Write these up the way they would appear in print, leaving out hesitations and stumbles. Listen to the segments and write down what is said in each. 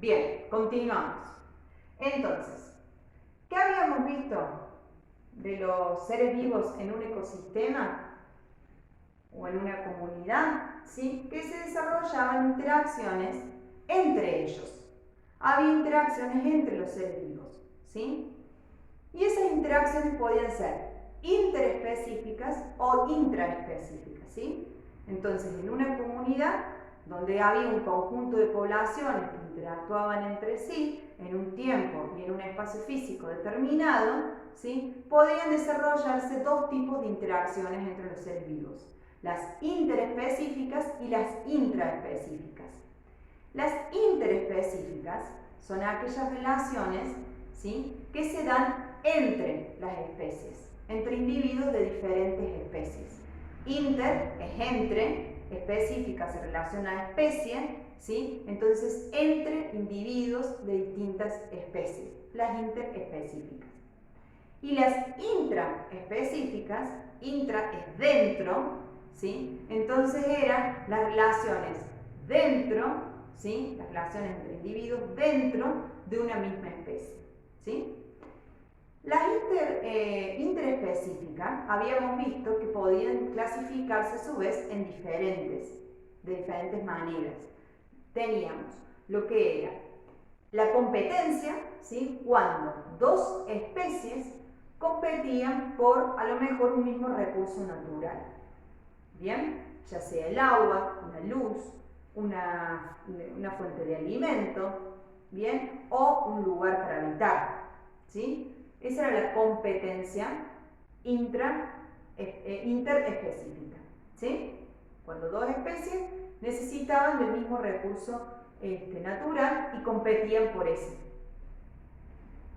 Bien, continuamos. Entonces, ¿qué habíamos visto de los seres vivos en un ecosistema o en una comunidad? ¿Sí? Que se desarrollaban interacciones entre ellos. Había interacciones entre los seres vivos. ¿Sí? Y esas interacciones podían ser interespecíficas o intraespecíficas. ¿Sí? Entonces, en una comunidad donde había un conjunto de poblaciones que interactuaban entre sí en un tiempo y en un espacio físico determinado, ¿sí? Podían desarrollarse dos tipos de interacciones entre los seres vivos: las interespecíficas y las intraespecíficas. Las interespecíficas son aquellas relaciones, ¿sí?, que se dan entre las especies, entre individuos de diferentes especies. Inter es entre, específica se relaciona a especie, ¿sí? Entonces entre individuos de distintas especies, las interespecíficas. Y las intraespecíficas, intra es dentro, ¿sí? Entonces eran las relaciones dentro, ¿sí?, las relaciones entre individuos dentro de una misma especie, ¿sí? Las interespecíficas habíamos visto que podían clasificarse a su vez en de diferentes maneras. Teníamos lo que era la competencia, ¿sí?, cuando dos especies competían por a lo mejor un mismo recurso natural. Bien, ya sea el agua, la luz, una fuente de alimento, bien, o un lugar para habitar, ¿sí? Esa era la competencia interespecífica, ¿sí? Cuando dos especies necesitaban del mismo recurso natural y competían por ese.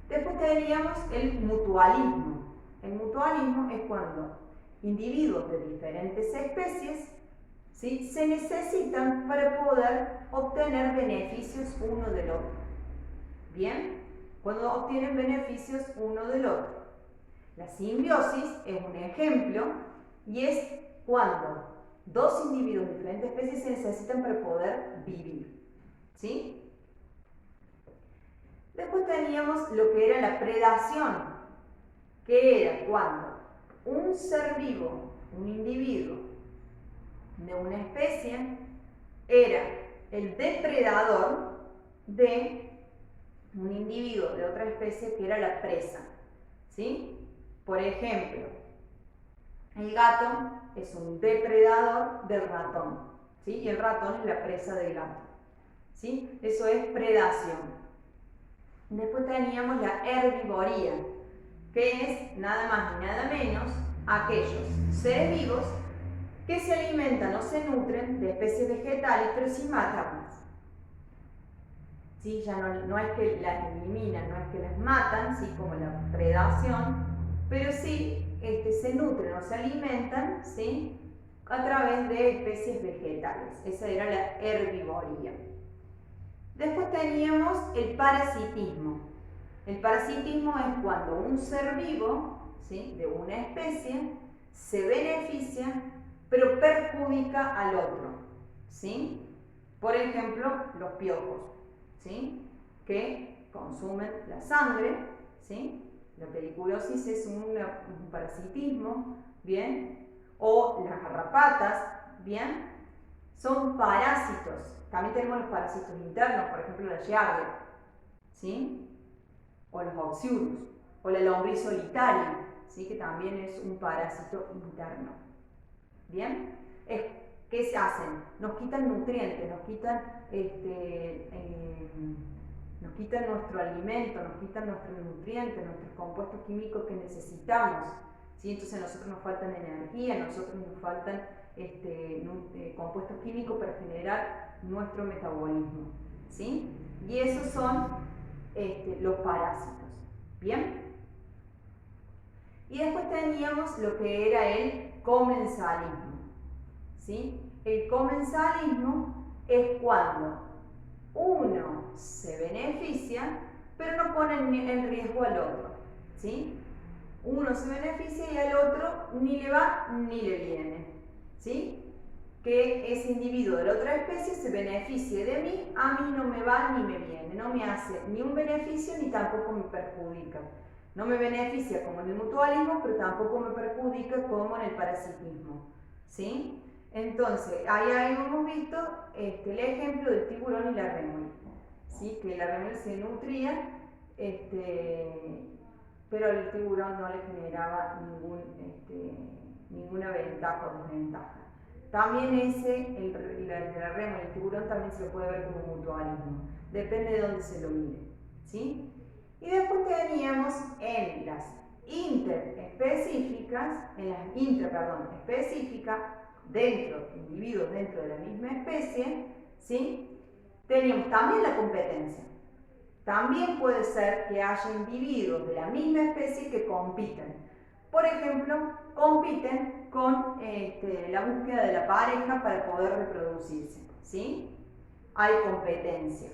Después teníamos el mutualismo. El mutualismo es cuando individuos de diferentes especies, ¿sí?, se necesitan para poder obtener beneficios uno del otro. Bien, cuando obtienen beneficios uno del otro. La simbiosis es un ejemplo y es cuando dos individuos de diferentes especies se necesitan para poder vivir, ¿sí? Después teníamos lo que era la predación, que era cuando un ser vivo, un individuo de una especie, era el depredador de un individuo de otra especie que era la presa, ¿sí? Por ejemplo, el gato es un depredador del ratón, ¿sí? Y el ratón es la presa del gato, ¿sí? Eso es predación. Después teníamos la herbivoría, que es nada más ni nada menos aquellos seres vivos que se alimentan o se nutren de especies vegetales, pero sin matarlas. ¿Sí? Ya no es que las eliminan, no es que las matan, ¿sí?, como la predación, pero sí se nutren o se alimentan, ¿sí?, a través de especies vegetales. Esa era la herbivoría. Después teníamos el parasitismo. El parasitismo es cuando un ser vivo, ¿sí?, de una especie se beneficia pero perjudica al otro, ¿sí? Por ejemplo, los piojos, ¿sí?, que consumen la sangre, ¿sí? La pediculosis es un parasitismo, ¿bien? O las garrapatas, ¿bien? Son parásitos. También tenemos los parásitos internos, por ejemplo la Giardia, ¿sí?, o los Oxyurus, o la lombriz solitaria, ¿sí?, que también es un parásito interno. ¿Bien? ¿Qué se hacen? Nos quitan nutrientes, nos quitan nuestro alimento, nos quitan nuestros nutrientes, nuestros compuestos químicos que necesitamos, ¿sí? Entonces a nosotros nos faltan energía, a nosotros nos faltan compuestos químicos para generar nuestro metabolismo, ¿sí? Y esos son los parásitos, ¿bien? Y después teníamos lo que era el comensalismo, ¿sí? El comensalismo es cuando uno se beneficia, pero no pone en riesgo al otro, ¿sí? Uno se beneficia y al otro ni le va ni le viene, ¿sí? que ese individuo de la otra especie se beneficie de mí, a mí no me va ni me viene, no me hace ni un beneficio ni tampoco me perjudica. No me beneficia como en el mutualismo, pero tampoco me perjudica como en el parasitismo, ¿sí? Entonces, ahí hemos visto el ejemplo del tiburón y la rémora, ¿sí? Que la rémora se nutría, pero el tiburón no le generaba ninguna ventaja o desventaja. También la rémora y el tiburón también se lo puede ver como mutualismo, depende de dónde se lo mire, ¿sí? Y después teníamos en las específicas, individuos dentro de la misma especie, ¿sí? Teníamos también la competencia. También puede ser que haya individuos de la misma especie que compiten. Por ejemplo, compiten con la búsqueda de la pareja para poder reproducirse, ¿sí? Hay competencia.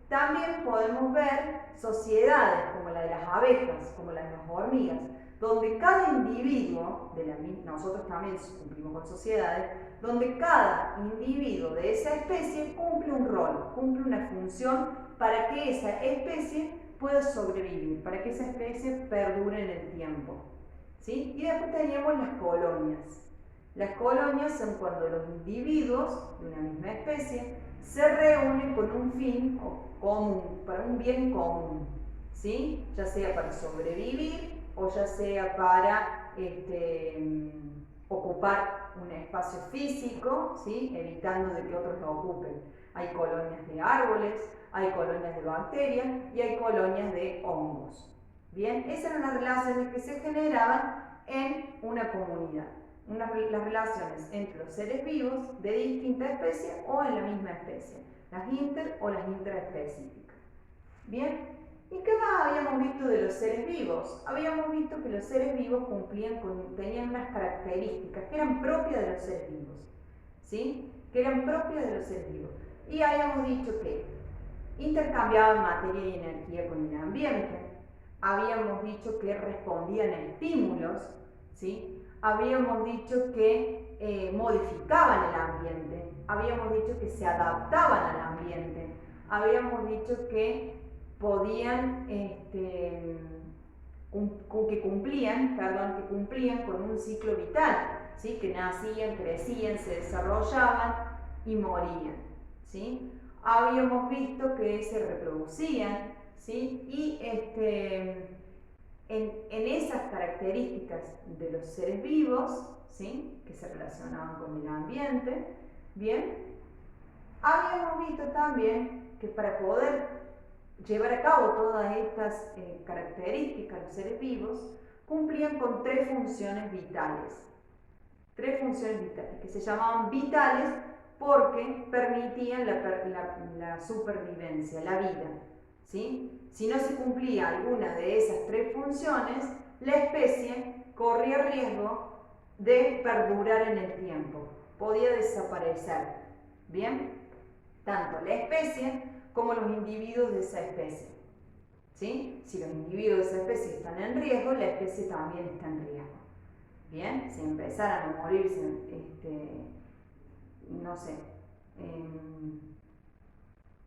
También podemos ver sociedades como la de las abejas, como la de las hormigas, donde cada individuo, nosotros también cumplimos con sociedades, donde cada individuo de esa especie cumple un rol, cumple una función para que esa especie pueda sobrevivir, para que esa especie perdure en el tiempo, ¿sí? Y después teníamos las colonias. Las colonias son cuando los individuos de una misma especie se reúnen con un fin común, para un bien común, ¿sí? Ya sea para sobrevivir o ya sea para ocupar un espacio físico, ¿sí? Evitando de que otros lo ocupen. Hay colonias de árboles, hay colonias de bacterias y hay colonias de hongos. Bien, esas eran las relaciones que se generaban en una comunidad. Las relaciones entre los seres vivos de distinta especie o en la misma especie, las inter o las intraespecíficas. Bien, ¿y qué más habíamos visto de los seres vivos? Habíamos visto que los seres vivos tenían unas características que eran propias de los seres vivos, ¿sí? Que eran propias de los seres vivos. Y habíamos dicho que intercambiaban materia y energía con el ambiente. Habíamos dicho que respondían a estímulos, ¿sí? Habíamos dicho que modificaban el ambiente, habíamos dicho que se adaptaban al ambiente, habíamos dicho que podían, que cumplían con un ciclo vital, ¿sí? Que nacían, crecían, se desarrollaban y morían, ¿sí? Habíamos visto que se reproducían, ¿sí? Y en esas características de los seres vivos, ¿sí? Que se relacionaban con el ambiente, bien, habíamos visto también que para poder llevar a cabo todas estas características, los seres vivos cumplían con tres funciones vitales, que se llamaban vitales porque permitían la supervivencia, la vida, ¿sí? Si no se cumplía alguna de esas tres funciones, la especie corría riesgo de perdurar en el tiempo, podía desaparecer, ¿bien? Tanto la especie como los individuos de esa especie, ¿sí? Si los individuos de esa especie están en riesgo, la especie también está en riesgo, ¿bien? Si empezaran a morirse, no sé,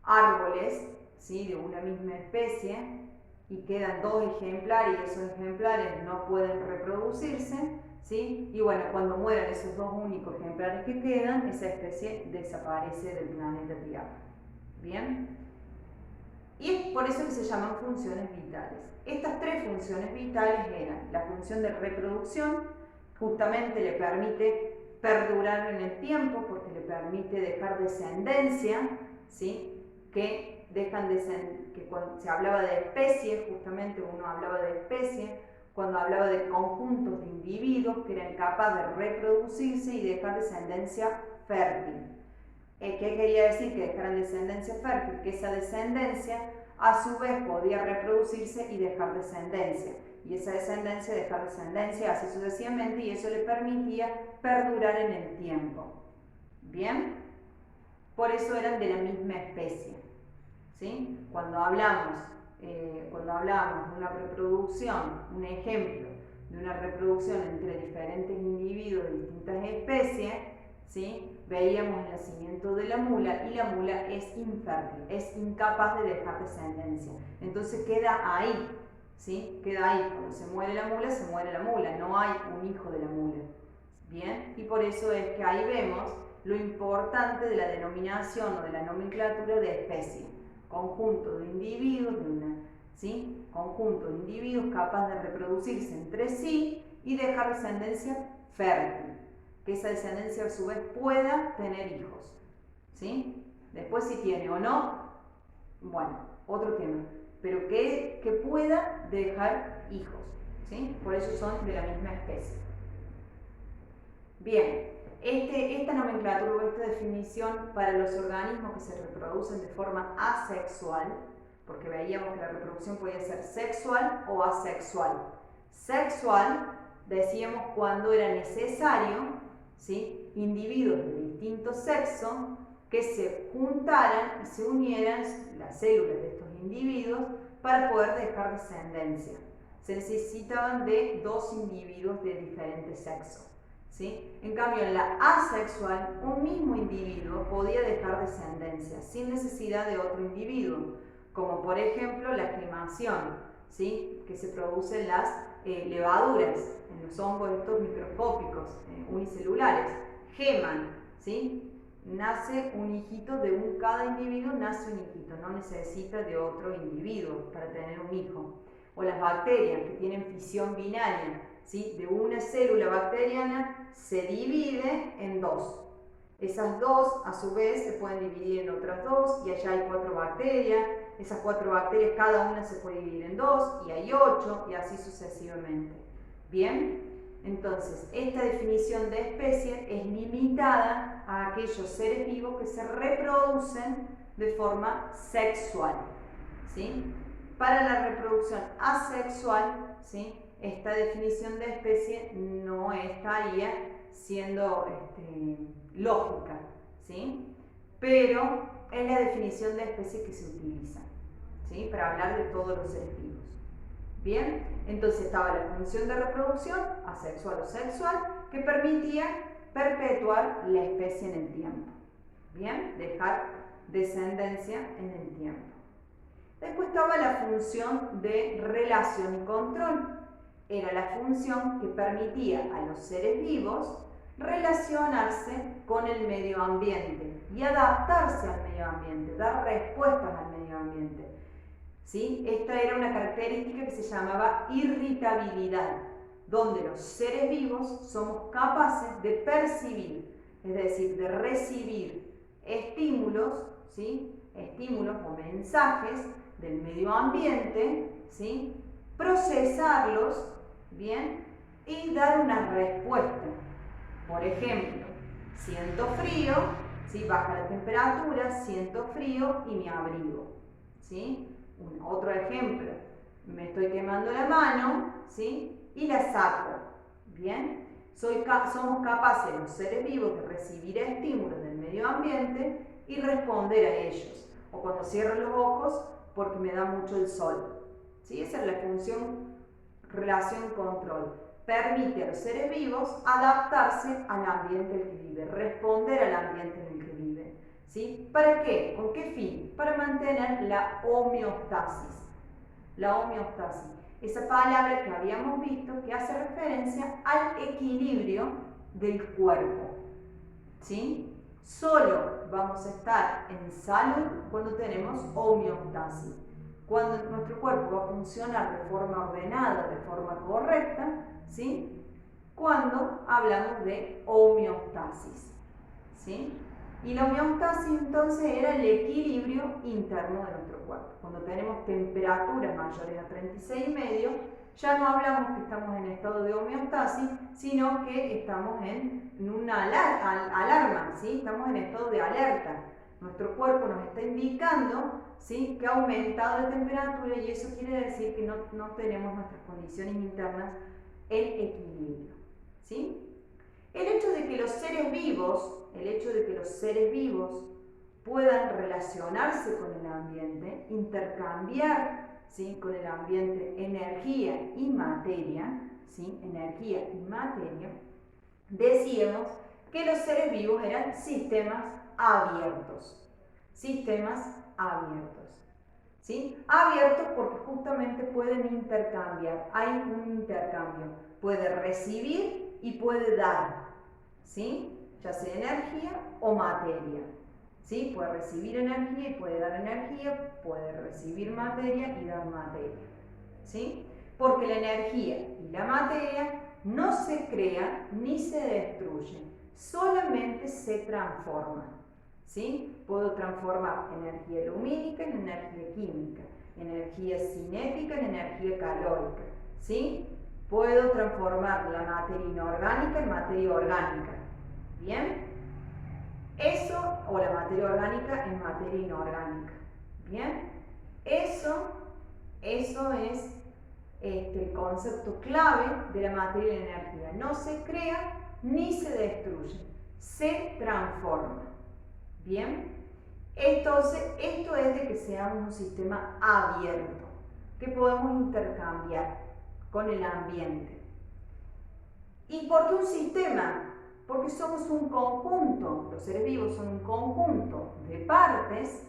árboles, ¿sí? De una misma especie y quedan dos ejemplares y esos ejemplares no pueden reproducirse, ¿sí? Y bueno, cuando mueran esos dos únicos ejemplares que quedan, esa especie desaparece del planeta Tierra. ¿Bien? Y es por eso que se llaman funciones vitales. Estas tres funciones vitales eran la función de reproducción, justamente le permite perdurar en el tiempo porque le permite dejar descendencia, ¿sí? Que cuando se hablaba de especie, justamente uno hablaba de especie, cuando hablaba de conjuntos de individuos que eran capaces de reproducirse y dejar descendencia fértil. ¿Qué quería decir? Que dejaran descendencia fértil, que esa descendencia a su vez podía reproducirse y dejar descendencia. Y esa descendencia, dejar descendencia así sucesivamente, y eso le permitía perdurar en el tiempo. ¿Bien? Por eso eran de la misma especie, ¿sí? Cuando hablamos de una reproducción, un ejemplo de una reproducción entre diferentes individuos de distintas especies, ¿sí? Veíamos el nacimiento de la mula y la mula es infértil, es incapaz de dejar descendencia. Entonces queda ahí, ¿sí? Queda ahí. Cuando se muere la mula, no hay un hijo de la mula. Bien, y por eso es que ahí vemos lo importante de la denominación o de la nomenclatura de especie. Conjunto de individuos, ¿sí? Conjunto de individuos capaz de reproducirse entre sí y dejar descendencia fértil. Que esa descendencia a su vez pueda tener hijos, ¿sí? Después si tiene o no, bueno, otro tema, pero que pueda dejar hijos, ¿sí? Por eso son de la misma especie. Bien, esta nomenclatura o esta definición para los organismos que se reproducen de forma asexual, porque veíamos que la reproducción podía ser sexual o asexual. Sexual, decíamos cuando era necesario, ¿sí? Individuos de distinto sexo que se juntaran y se unieran las células de estos individuos para poder dejar descendencia. Se necesitaban de dos individuos de diferente sexo, ¿sí? En cambio, en la asexual, un mismo individuo podía dejar descendencia sin necesidad de otro individuo, como por ejemplo la gemación, ¿sí? Que se produce en las levaduras, en los hongos estos microscópicos, unicelulares, geman, ¿sí? Nace un hijito de cada individuo, nace un hijito, no necesita de otro individuo para tener un hijo. O las bacterias que tienen fisión binaria, ¿sí? De una célula bacteriana se divide en dos. Esas dos, a su vez, se pueden dividir en otras dos, y allá hay 4 bacterias. Esas 4 bacterias, cada una se puede dividir en 2, y hay 8, y así sucesivamente. Bien, entonces, esta definición de especie es limitada a aquellos seres vivos que se reproducen de forma sexual, ¿sí? Para la reproducción asexual, ¿sí? Esta definición de especie no estaría siendo lógica, ¿sí? Pero es la definición de especie que se utiliza, ¿sí? Para hablar de todos los seres vivos. Bien, entonces estaba la función de reproducción, asexual o sexual, que permitía perpetuar la especie en el tiempo. Bien, dejar descendencia en el tiempo. Después estaba la función de relación y control. Era la función que permitía a los seres vivos relacionarse con el medio ambiente y adaptarse al medio ambiente, dar respuestas al medio ambiente, ¿sí? Esta era una característica que se llamaba irritabilidad, donde los seres vivos somos capaces de percibir, es decir, de recibir estímulos, ¿sí? Estímulos o mensajes del medio ambiente, ¿sí? Procesarlos, ¿bien? Y dar una respuesta. Por ejemplo, siento frío, ¿sí? Baja la temperatura, siento frío y me abrigo, ¿sí? Otro ejemplo, me estoy quemando la mano, ¿sí? Y la saco, ¿bien? Somos capaces los seres vivos de recibir estímulos del medio ambiente y responder a ellos. O cuando cierro los ojos porque me da mucho el sol, ¿sí? Esa es la función relación-control. Permite a los seres vivos adaptarse al ambiente en el que vive, responder al ambiente en el que vive, ¿sí? ¿Para qué? ¿Con qué fin? Para mantener la homeostasis. La homeostasis, esa palabra que habíamos visto que hace referencia al equilibrio del cuerpo, ¿sí? Solo vamos a estar en salud cuando tenemos homeostasis. Cuando nuestro cuerpo va a funcionar de forma ordenada, de forma correcta, ¿sí? Cuando hablamos de homeostasis, ¿sí? Y la homeostasis entonces era el equilibrio interno de nuestro cuerpo. Cuando tenemos temperaturas mayores a 36,5, ya no hablamos que estamos en estado de homeostasis, sino que estamos en una alarma, ¿sí? Estamos en estado de alerta. Nuestro cuerpo nos está indicando, ¿sí? Que ha aumentado la temperatura, y eso quiere decir que no tenemos nuestras condiciones internas en equilibrio, ¿sí? El hecho de que los seres vivos puedan relacionarse con el ambiente, intercambiar, ¿sí? Con el ambiente energía y materia, ¿sí? Energía y materia, decíamos que los seres vivos eran sistemas abiertos. Sistemas abiertos. ¿Sí? Abiertos porque justamente pueden intercambiar, hay un intercambio, puede recibir y puede dar, ¿sí? Ya sea energía o materia, ¿sí? Puede recibir energía y puede dar energía, puede recibir materia y dar materia, ¿sí? Porque la energía y la materia no se crean ni se destruyen, solamente se transforman. ¿Sí? Puedo transformar energía lumínica en energía química, energía cinética en energía calórica, ¿sí? Puedo transformar la materia inorgánica en materia orgánica, ¿bien? Eso, o la materia orgánica en materia inorgánica, ¿bien? Eso es el concepto clave de la materia y la energía. No se crea ni se destruye, se transforma. Bien, entonces esto es de que seamos un sistema abierto, que podemos intercambiar con el ambiente. ¿Y por qué un sistema? Porque somos un conjunto, los seres vivos son un conjunto de partes,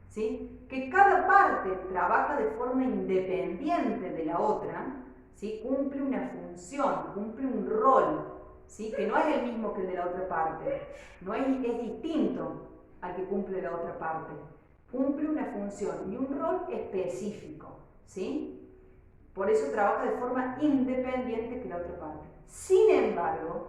¿sí? Que cada parte trabaja de forma independiente de la otra, ¿sí? Cumple una función, cumple un rol, ¿sí? Que no es el mismo que el de la otra parte, no es distinto al que cumple la otra parte. Cumple una función y un rol específico, ¿sí? Por eso trabaja de forma independiente que la otra parte. Sin embargo,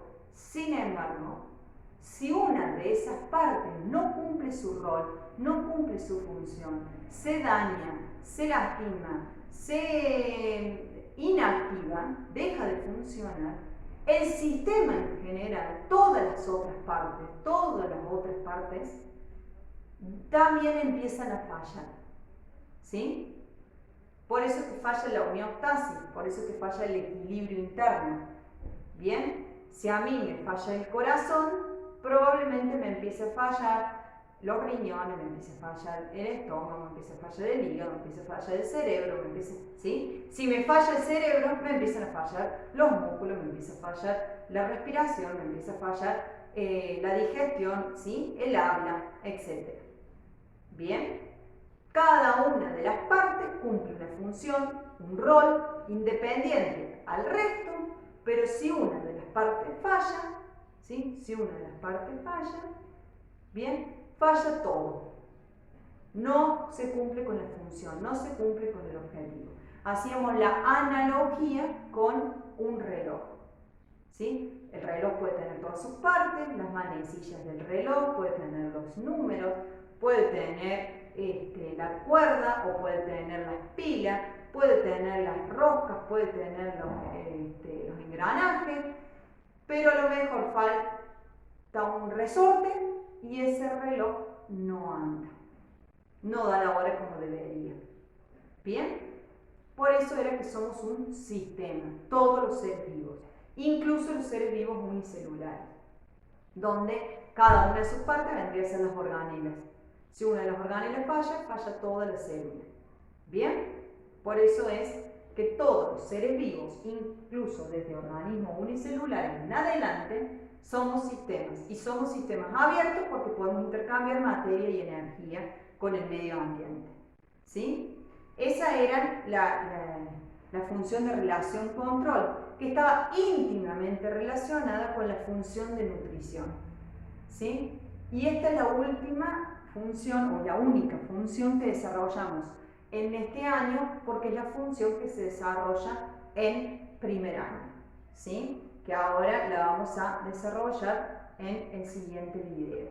si una de esas partes no cumple su rol, no cumple su función, se daña, se lastima, se inactiva, deja de funcionar, el sistema en general, todas las otras partes, también empiezan a fallar, ¿sí? Por eso que falla la homeostasis, por eso que falla el equilibrio interno. Bien, si a mí me falla el corazón, probablemente me empiece a fallar los riñones, me empiece a fallar el estómago, me empiece a fallar el hígado, me empiece a fallar el cerebro, ¿sí? Si me falla el cerebro, me empiezan a fallar los músculos, me empieza a fallar la respiración, me empieza a fallar la digestión, ¿sí? El habla, etc. Bien, cada una de las partes cumple una función, un rol independiente al resto, pero si una de las partes falla, ¿sí? Si una de las partes falla, bien, falla todo. No se cumple con la función, no se cumple con el objetivo. Hacíamos la analogía con un reloj, ¿sí? El reloj puede tener todas sus partes, las manecillas del reloj, puede tener los números, puede tener la cuerda o puede tener las pilas, puede tener las roscas, puede tener los engranajes, pero a lo mejor falta un resorte y ese reloj no anda, no da la hora como debería. ¿Bien? Por eso era que somos un sistema, todos los seres vivos, incluso los seres vivos unicelulares, donde cada una de sus partes vendría a ser las organelas. Si una de las organelas falla, falla toda la célula. ¿Bien? Por eso es que todos los seres vivos, incluso desde organismos unicelulares en adelante, somos sistemas. Y somos sistemas abiertos porque podemos intercambiar materia y energía con el medio ambiente. ¿Sí? Esa era la función de relación-control, que estaba íntimamente relacionada con la función de nutrición. ¿Sí? Y esta es la última función o la única función que desarrollamos en este año porque es la función que se desarrolla en primer año, ¿sí? Que ahora la vamos a desarrollar en el siguiente video.